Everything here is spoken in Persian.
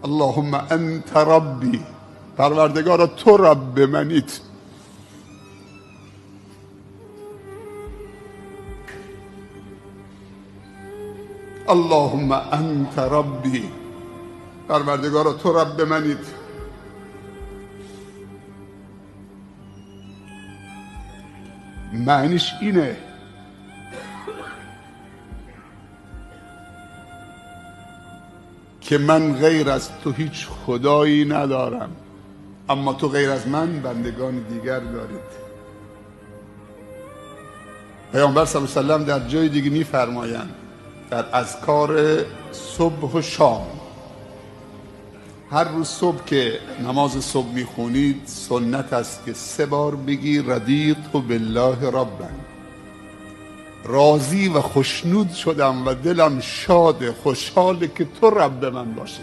اللهم انت ربی، پروردگارا تو رب منیت. اللهم انت ربی، پروردگارا تو رب منیت. معنیش اینه که من غیر از تو هیچ خدایی ندارم، اما تو غیر از من بندگان دیگر دارید. پیامبر صلی الله علیه و سلم در جای دیگه میفرمایند در اذکار صبح و شام، هر روز صبح که نماز صبح میخونید سنت است که 3 بار بگی رضیت بالله ربا، راضی و خوشنود شدم و دلم شاد خوشحاله که تو رب من باشی.